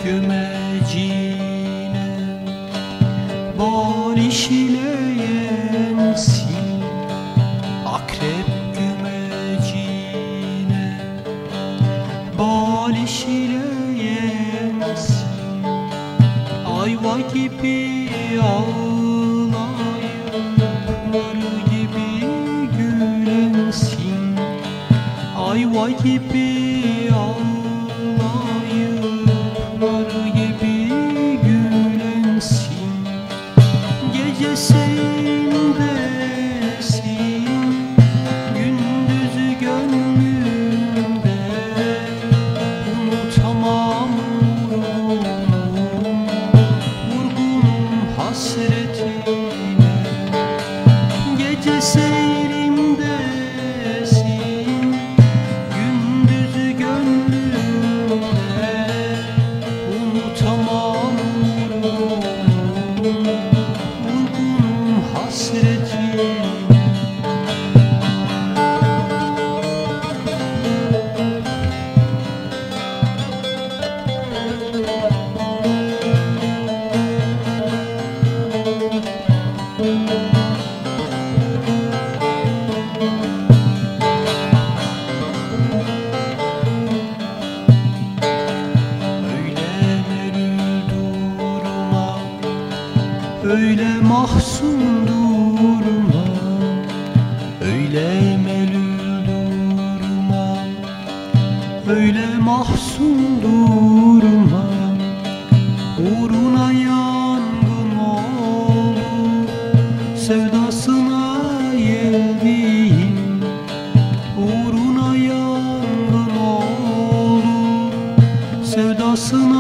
gömecine bal işleyensin, akrep gömecine bal işleyensin. Ayva gibi ağlayıp nar gibi gülensin. Ayva gibi ağlayıp nar gibi gülensin. Gece seyrindesin, gündüzü gönlümde. Unutamam vurgunum hasretine. Gece seyrindesin, gündüzü gönlümde. Unutamam vurgunum hasretine. Öyle mahzun durma, öyle melul durma, öyle mahzun durma. Uğruna yangın olur, sevdasına yeldim. Uğruna yangın olur, sevdasına